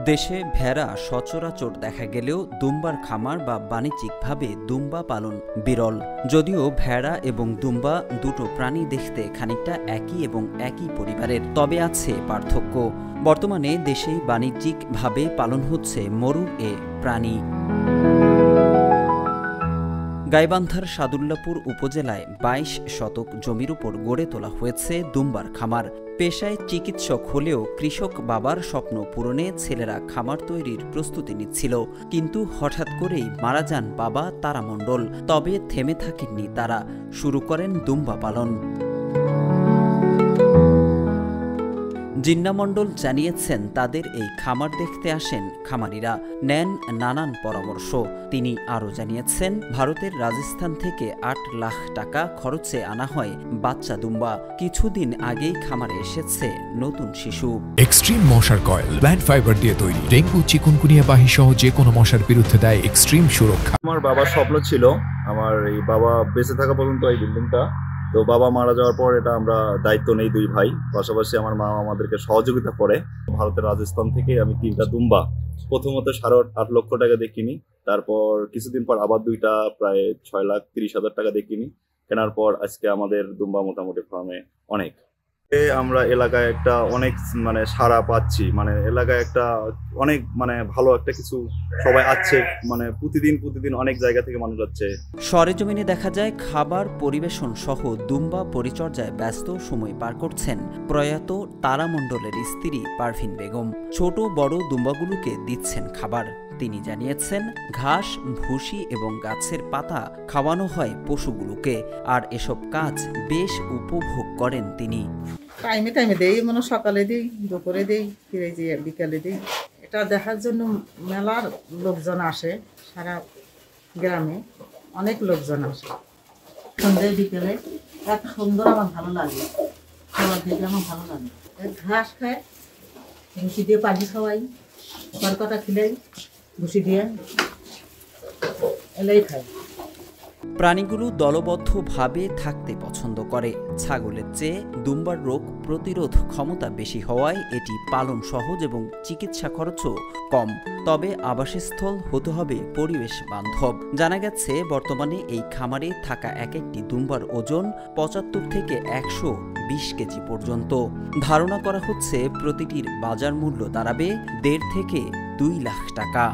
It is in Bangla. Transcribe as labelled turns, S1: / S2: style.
S1: দেশে ভেড়া সচরাচর দেখা গেলেও দুম্বার খামার বা বাণিজ্যিকভাবে দুম্বা পালন বিরল। যদিও ভেড়া এবং দুম্বা দুটো প্রাণী দেখতে খানিকটা একই এবং একই পরিবারের, তবে আছে পার্থক্য। বর্তমানে দেশেই বাণিজ্যিকভাবে পালন হচ্ছে মরুর এ প্রাণী। গাইবান্ধার সাদুল্লাপুর উপজেলায় ২২ শতক জমির উপর গড়ে তোলা হয়েছে দুম্বার খামার। পেশায় চিকিৎসক হলেও কৃষক বাবার স্বপ্ন পূরণে ছেলেরা খামার তৈরির প্রস্তুতি নিচ্ছিল, কিন্তু হঠাৎ করেই মারা যান বাবা তারা মণ্ডল। তবে থেমে থাকেননি তারা, শুরু করেন দুম্বা পালন। জিন্না মণ্ডল জানিয়েছেন, তাদের এই খামার দেখতে আসেন খামারিরা, নেন নানান পরামর্শ। তিনি আরও জানিয়েছেন, ভারতের রাজস্থান থেকে ৮ লাখ টাকা খরচে আনা হয় বাচ্চা দুম্বা। কিছুদিন আগেই খামারে এসেছে নতুন শিশু।
S2: এক্সট্রিম মশার কয়েল প্ল্যান্ট ফাইবার দিয়ে তৈরি, ডেঙ্গু চিকুনগুনিয়া বাহি সহ যে কোনো মশার বিরুদ্ধে দেয় এক্সট্রিম সুরক্ষা।
S3: আমার বাবার স্বপ্ন ছিল, আমার এই বাবা বেঁচে থাকা পর্যন্ত এই বিল্ডিংটা, তো বাবা মারা যাওয়ার পর এটা আমরা দায়িত্ব নেই 2 ভাই, পাশাপাশি আমার মা আমাদেরকে সহযোগিতা করে। ভারতের রাজস্থান থেকে আমি 3টা দুম্বা প্রথমত 8.5 লক্ষ টাকা দিয়ে কিনি, তারপর কিছুদিন পর আবার 2টা প্রায় 6,30,000 টাকা দিয়ে কিনি। কেনার পর আজকে আমাদের দুম্বা মোটামুটি ফার্মে অনেক। আমরা এলাকায় একটা অনেক সাড়া পাচ্ছি, এলাকায় একটা অনেক ভালো একটা কিছু সবাই আসছে, প্রতিদিন অনেক জায়গা থেকে মানুষ যাচ্ছে।
S1: সরেজমিনে দেখা যায় খাবার পরিবেশন সহ দুম্বা পরিচর্যায় ব্যস্ত সময় পার করছেন প্রয়াত তারা মণ্ডলের স্ত্রী পারভিন বেগম। ছোট বড় দুম্বাগুলোকে দিচ্ছেন খাবার। তিনি জানিয়েছেন, ঘাস, ভুসি এবং গাছের পাতা খাওয়ানো হয় পশুগুলোকে, আর এসব কাজ বেশ উপভোগ করেন তিনি।
S4: টাইমে দেই, সকালে দিই, দুপুরে দিই, ফিরে যে বিকালে দিই। এটা দেখার জন্য মেলার লোকজন আসে, সারা গ্রামে অনেক লোকজন আসে। সন্ধ্যে বিকেলে এত সুন্দর, আমার ভালো লাগে, খাবার দিকে আমার ভালো লাগে। ঘাস খায়, ভুসি দিয়ে পানি খাওয়াই, খড়কাটা খিলাই, ভুসি দিয়ে এলাই খায়।
S1: প্রাণীগুলো দলবদ্ধভাবে থাকতে পছন্দ করে। ছাগলের চেয়ে দুম্বার রোগ প্রতিরোধ ক্ষমতা বেশি হওয়ায় এটি পালন সহজ এবং চিকিৎসা খরচও কম। তবে আবাসস্থল হতে হবে পরিবেশ বান্ধব। জানা গেছে, বর্তমানে এই খামারে থাকা এক একটি দুম্বার ওজন 75 থেকে 120 কেজি পর্যন্ত। ধারণা করা হচ্ছে প্রতিটির বাজার মূল্য দাঁড়াবে 1.5 থেকে 2 লাখ টাকা।